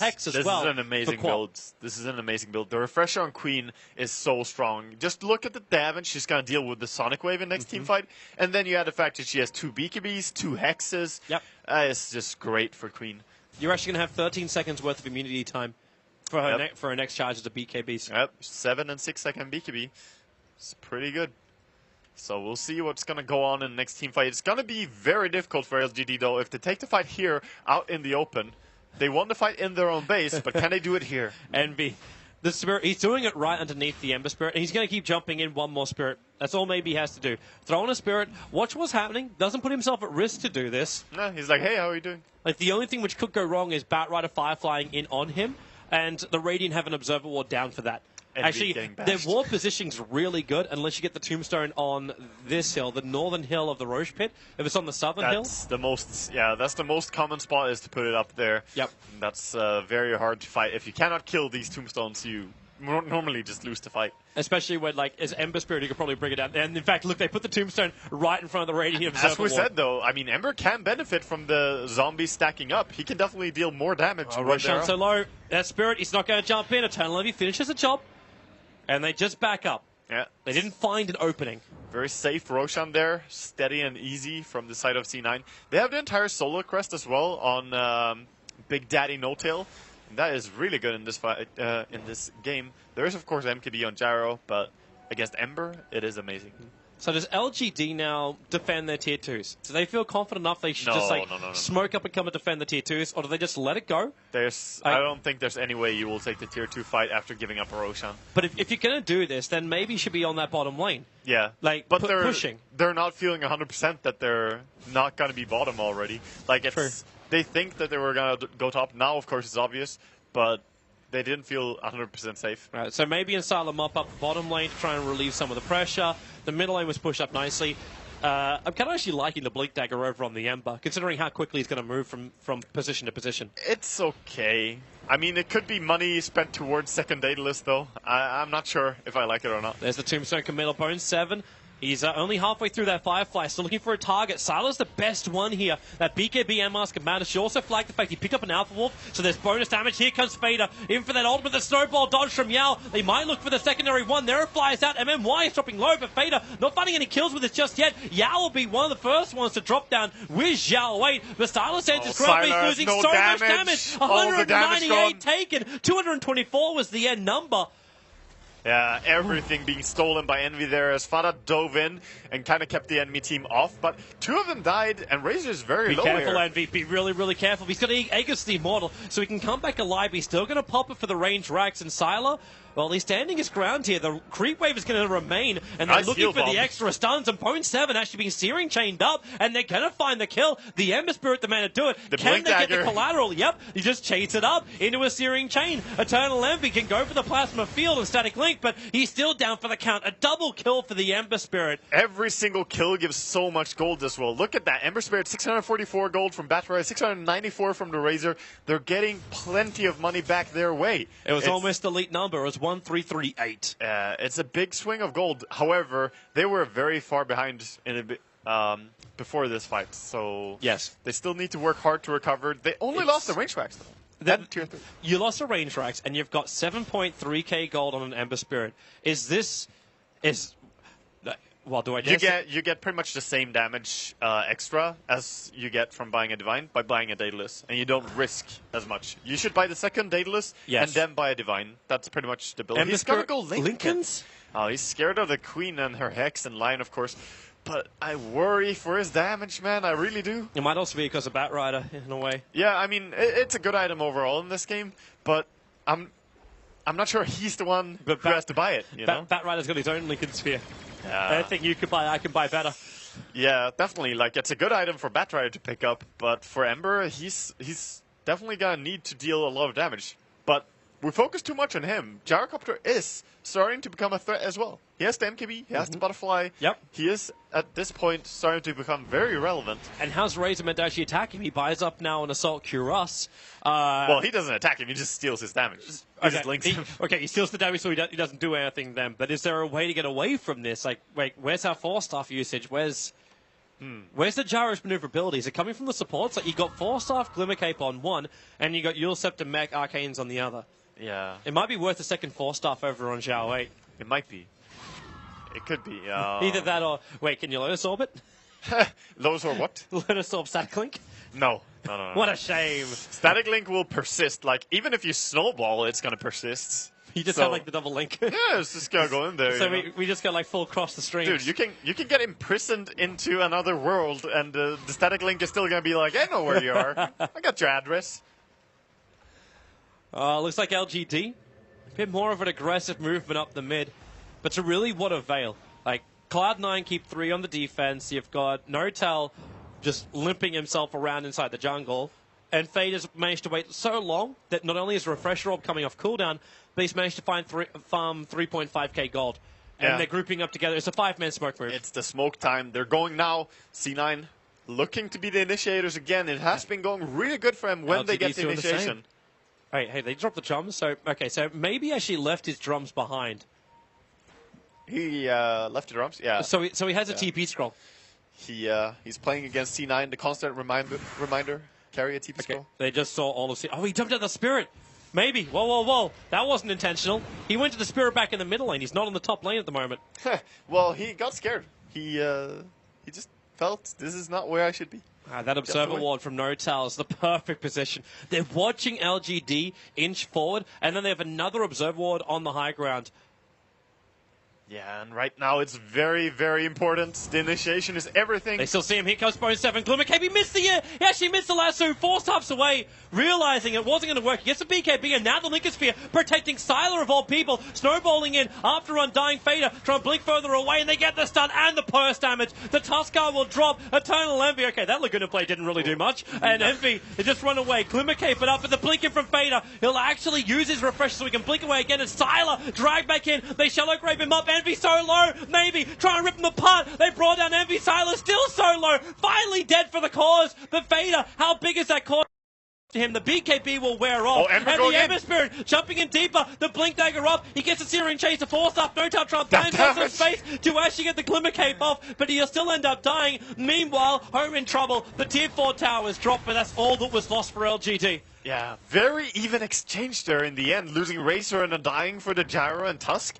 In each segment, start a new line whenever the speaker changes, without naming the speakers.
Hex as well.
This is an amazing build. This is an amazing build. The refresher on Queen is so strong. Just look at the damage she's going to deal with the Sonic Wave in next team fight. And then you add the fact that she has 2 BKBs, 2 Hexes.
Yep.
It's just great for Queen.
You're actually going to have 13 seconds worth of immunity time for her, next charge of the BKBs.
Yep, 7 and 6 second BKB. It's pretty good. So we'll see what's going to go on in the next team fight. It's going to be very difficult for LGD, though. If they take the fight here, out in the open, they won the fight in their own base, but can they do it here?
Envy. The Spirit, he's doing it right underneath the Ember Spirit, and he's going to keep jumping in one more Spirit. That's all maybe he has to do. Throw in a Spirit, watch what's happening, doesn't put himself at risk to do this.
No, he's like, hey, how are you doing?
Like, the only thing which could go wrong is Batrider Fireflying in on him, and the Radiant have an Observer Ward down for that. Actually, their ward positioning's really good unless you get the Tombstone on this hill, the northern hill of the Roche Pit. If it's on the southern hill,
that's the most common spot is to put it up there.
Yep.
That's very hard to fight. If you cannot kill these Tombstones, you normally just lose the fight.
Especially when, like, as Ember Spirit, you could probably bring it down. And in fact, look, they put the Tombstone right in front of the Radiant Observer
As we said, though, I mean, Ember can benefit from the zombies stacking up. He can definitely deal more damage.
Roshan so low. That Spirit, he's not going to jump in. Eternal Levy finishes the job. And they just back up.
Yeah.
They didn't find an opening.
Very safe Roshan there. Steady and easy from the side of C9. They have the entire solo crest as well on Big Daddy No Tail. That is really good in this fight, in this game. There is, of course, MKB on Gyro, but against Ember, it is amazing.
So does LGD now defend their tier 2s? Do they feel confident enough they should smoke up and come and defend the tier 2s, or do they just let it go?
I don't think there's any way you will take the tier 2 fight after giving up a Roshan.
But if you're going to do this, then maybe you should be on that bottom lane.
Yeah,
like,
but
pushing.
They're not feeling 100% that they're not going to be bottom already. Like, they think that they were going to go top. Now, of course, it's obvious, but they didn't feel 100% safe.
Right, so maybe Insala mop up the bottom lane to try and relieve some of the pressure. The middle lane was pushed up nicely. I'm kind of actually liking the Blink Dagger over on the Ember, considering how quickly he's going to move from position to position.
It's okay. I mean, it could be money spent towards second Daedalus, though. I'm not sure if I like it or not.
There's the Tombstone Camille Bone 7. He's only halfway through that Firefly, still looking for a target. Sylar's the best one here. That BKB and Mask of Madness. She also flagged the fact he picked up an Alpha Wolf, so there's bonus damage. Here comes Fader, in for that ultimate, the snowball dodge from Yao. They might look for the secondary one. There it flies out. MMY is dropping low, but Fader not finding any kills with it just yet. Yao will be one of the first ones to drop down with Zhao Wait. But Sylar says his crowd is losing so much damage. 198 taken. 224 was the end number.
Yeah, everything being stolen by Envy there as Fada dove in and kind of kept the enemy team off, but 2 of them died and Razor is very low here.
Be careful, Envy. Be really, really careful. He's got Aegis the Immortal, so he can come back alive. He's still going to pop it for the range racks, and Sylar, well, he's standing his ground here. The creep wave is going to remain, and they're looking for the extra stuns, and Pone 7 actually being searing chained up, and they're going to find the kill. The Ember Spirit, the man to do it. Can they get the collateral? Yep, you just chase it up into a searing chain. Eternal Envy can go for the Plasma Field and Static Link, but he's still down for the count. A double kill for the Ember Spirit.
Every single kill gives so much gold as well. Look at that. Ember Spirit, 644 gold from Batrider, 694 from the Razor. They're getting plenty of money back their way.
It was almost elite number. It was 1338.
It's a big swing of gold. However, they were very far behind in before this fight. So
yes,
they still need to work hard to recover. They only lost the range racks, though. Tier 3.
You lost the range racks, and you've got 7.3k gold on an Ember Spirit. Well, do I just...
You get pretty much the same damage extra as you get from buying a Divine by buying a Daedalus, and you don't risk as much. You should buy the second Daedalus and then buy a Divine. That's pretty much the build. He's gonna go Lincolns. Oh, he's scared of the Queen and her Hex and Lion, of course. But I worry for his damage, man. I really do.
It might also be because of Batrider, in a way.
Yeah, I mean, it's a good item overall in this game, but I'm not sure he's the one who has to buy it.
Batrider's got his own Lincoln Sphere. Anything you could buy, I can buy better.
Yeah, definitely. Like, it's a good item for Batrider to pick up, but for Ember, he's definitely gonna need to deal a lot of damage. But we focus too much on him. Gyrocopter is starting to become a threat as well. He has the MKB, he has the Butterfly.
Yep.
He is, at this point, starting to become very relevant.
And how's Razor meant to actually attack him? He buys up now an Assault Cuirass.
Well, he doesn't attack him, he just steals his damage. He just links him.
Okay, he steals the damage so he doesn't do anything then. But is there a way to get away from this? Like, wait, where's our 4-staff usage? Where's... Where's the Gyro's maneuverability? Is it coming from the supports? Like, you got Force Off, Glimmer Cape on one, and you got Yule Scepter, Mech, Arcanes on the other.
Yeah.
It might be worth a second Force Staff over on Zhao 8.
It might be. It could be.
Either that or... Wait, can you Lotus Orb it?
Lotus Orb what?
Lotus Orb Static Link?
No.
What a shame.
Static Link will persist. Like, even if you snowball, it's going to persist.
You just have like the double link.
Yeah, it's just gonna go in there.
So we just go like full cross the streams.
Dude, you can get imprisoned into another world, and the static link is still gonna be like, I know where you are. I got your address.
Looks like LGD, a bit more of an aggressive movement up the mid, but to really what avail? Like Cloud9 keep 3 on the defense. You've got Notel just limping himself around inside the jungle. And Fade has managed to wait so long that not only is a Refresher Orb coming off cooldown, but he's managed to farm 3.5k gold. And they're grouping up together. It's a 5-man smoke move.
It's the smoke time. They're going now. C9 looking to be the initiators again. It has been going really good for him when they get the initiation.
Hey, they dropped the drums. So maybe actually left his drums behind.
He left the drums? Yeah.
So he has a TP scroll.
He's playing against C9, the constant reminder. Carry a TP scroll.
They just saw all of... Oh, he jumped at the Spirit. Maybe. Whoa. That wasn't intentional. He went to the Spirit back in the middle lane. He's not on the top lane at the moment.
Well, he got scared. He just felt this is not where I should be.
That Observer Ward from Notel is the perfect position. They're watching LGD inch forward, and then they have another Observer Ward on the high ground.
Yeah, and right now it's very, very important. The initiation is everything.
They still see him. Here comes Bone 7. Glimmer Cape, he missed the he actually missed the lasso. 4 stops away, realizing it wasn't going to work. He gets the BKB, and now the Lincoln Sphere protecting Sylar of all people. Snowballing in after Undying Fader, trying to blink further away, and they get the stun and the burst damage. The Tuskar will drop. Eternal Envy. Okay, that Laguna play didn't really do much. And Envy, they just run away. Glimmer Cape, but up with the blinking from Fader. He'll actually use his refresh so he can blink away again. And Sylar dragged back in. They shallow grape him up. Envy so low, maybe trying to rip him apart. They brought down Envy. Sylar still so low. Finally dead for the cause. But Fader, how big is that cause to him? The BKB will wear off. And the Ember Spirit jumping in deeper. The Blink Dagger up. He gets a Searing Chase to force up. Notel Trump down some space to actually get the Glimmer Cape off, but he'll still end up dying. Meanwhile, home in trouble. The Tier 4 tower is dropped, but that's all that was lost for LGT.
Yeah, very even exchange there in the end, losing Razor and dying for the Gyro and Tusk.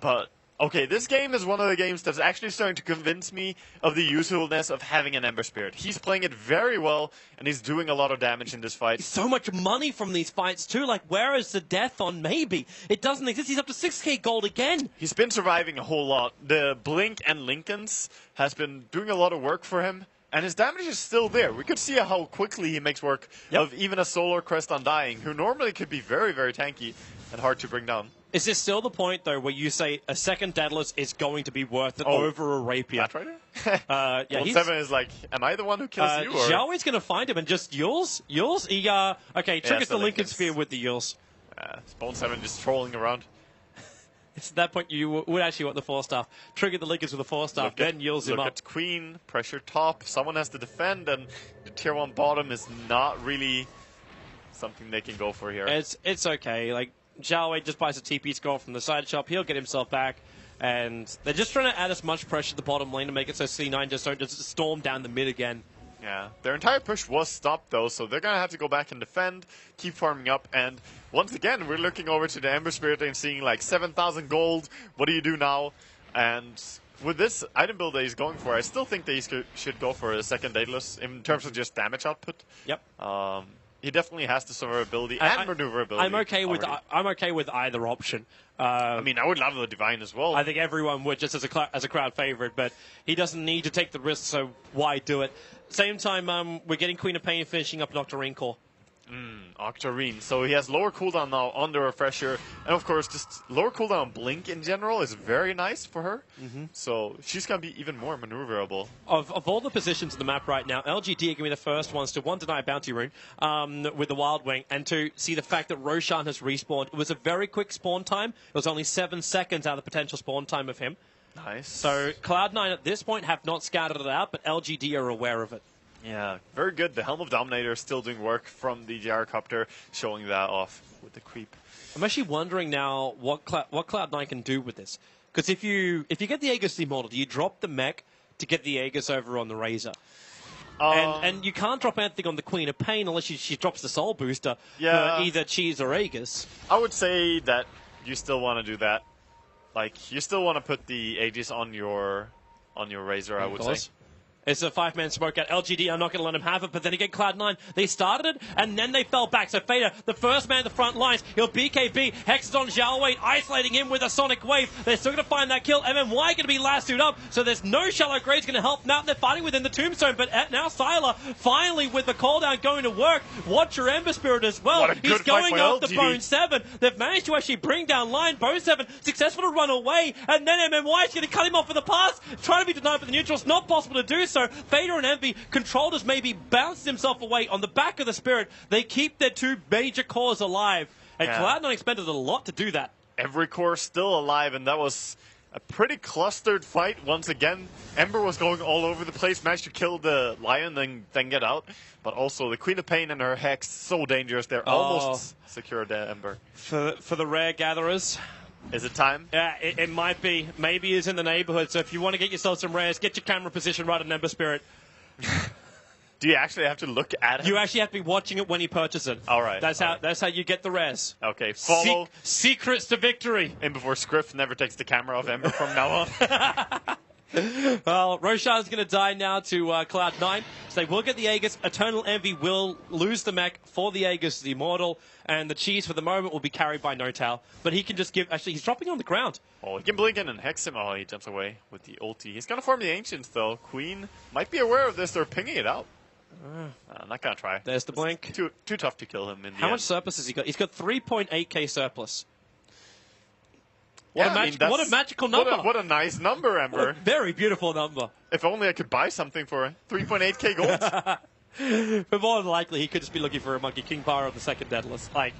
But okay, this game is one of the games that's actually starting to convince me of the usefulness of having an Ember Spirit. He's playing it very well, and he's doing a lot of damage in this fight.
So much money from these fights, too. Like, where is the death on Maybe? It doesn't exist. He's up to 6k gold again.
He's been surviving a whole lot. The Blink and Lincolns has been doing a lot of work for him, and his damage is still there. We could see how quickly he makes work of even a Solar Crest Undying, who normally could be very, very tanky and hard to bring down.
Is this still the point, though, where you say a second Daedalus is going to be worth it over a Rapier?
That's right.
Yeah,
Seven is like, am I the one who kills you? Or?
Zhao is going to find him and just Yules? He, okay, triggers the Lincoln Sphere with the Yules.
Spawn 7 just trolling around.
It's at that point you would actually want the 4-staff. Trigger the Linkers with the 4-staff, then Yules him up.
Look at Queen, pressure top, someone has to defend, and the Tier 1 bottom is not really something they can go for here.
It's okay, like, Zhao just buys a TP scroll from the side shop. He'll get himself back. And they're just trying to add as much pressure to the bottom lane to make it so C9 just don't just storm down the mid again.
Yeah, their entire push was stopped, though, so they're going to have to go back and defend, keep farming up. And once again, we're looking over to the Ember Spirit and seeing like 7,000 gold. What do you do now? And with this item build that he's going for, I still think that he should go for a second Daedalus in terms of just damage output.
Yep.
He definitely has the survivability and maneuverability.
I'm okay with either option.
I mean, I would love the Divine as well.
I think everyone would, just as a crowd favorite, but he doesn't need to take the risk, so why do it? Same time, we're getting Queen of Pain finishing up an Octarine core.
Octarine. So he has lower cooldown now on the Refresher. And of course, just lower cooldown on Blink in general is very nice for her. So she's going to be even more maneuverable.
Of all the positions in the map right now, LGD are going to be the first ones to, one, deny a Bounty Rune with the Wild Wing, and two, see the fact that Roshan has respawned. It was a very quick spawn time. It was only 7 seconds out of the potential spawn time of him.
Nice.
So Cloud9 at this point have not scouted it out, but LGD are aware of it.
Yeah, very good. The Helm of Dominator is still doing work from the Gyrocopter, showing that off with the creep.
I'm actually wondering now what Cloud9 can do with this. Because if you get the Aegis demodeled, you drop the mech to get the Aegis over on the Razor. And you can't drop anything on the Queen of Pain unless she drops the Soul Booster for either Cheese or Aegis.
I would say that you still want to do that. Like, you still want to put the Aegis on your Razor, I would say.
It's a 5-man smoke out. LGD are not going to let him have it, but then again, Cloud9, they started it, and then they fell back. So Fader, the first man at the front lines, he'll BKB. Hex is on Xiao Wei, isolating him with a Sonic Wave. They're still going to find that kill. MMY going to be lassoed up, so there's no Shallow Grade's going to help them out. They're fighting within the Tombstone, but now Sylar, finally with the call down going to work. Watch your Ember Spirit as well. He's going after Bone 7. They've managed to actually bring down line. Bone 7 successful to run away, and then MMY is going to cut him off for the pass. Trying to be denied for the neutral. It's not possible to do so. Fader and Envy, controlled as maybe bounced himself away on the back of the Spirit. They keep their two major cores alive, and Cloud9 expended a lot to do that.
Every core still alive, and that was a pretty clustered fight once again. Ember was going all over the place, managed to kill the Lion, then get out. But also the Queen of Pain and her Hex, so dangerous. They're almost secured there, Ember.
For the rare gatherers.
Is it time?
Yeah, it might be. Maybe it's in the neighborhood. So if you want to get yourself some rares, get your camera position right on Ember Spirit.
Do you actually have to look at it?
You actually have to be watching it when you purchase it.
All right.
That's how you get the res.
Okay. Follow
secrets to victory.
And before Scriff never takes the camera off Ember from now on.
Well, Roshan's going to die now to Cloud9. So they will get the Aegis. Eternal Envy will lose the mech for the Aegis, the Immortal. And the Cheese, for the moment, will be carried by Notal. But he can just give... Actually, he's dropping on the ground.
Oh, he can blink in and hex him. Oh, he jumps away with the ulti. He's going to farm the Ancients, though. Queen might be aware of this. They're pinging it out. I'm not going to try.
There's the blink.
Too tough to kill him in the end.
How much surplus has he got? He's got 3.8k surplus.
What
a magical number.
What a nice number, Ember.
What a very beautiful number.
If only I could buy something for 3.8k gold.
But more than likely, he could just be looking for a Monkey King power of the second Deadless. Like,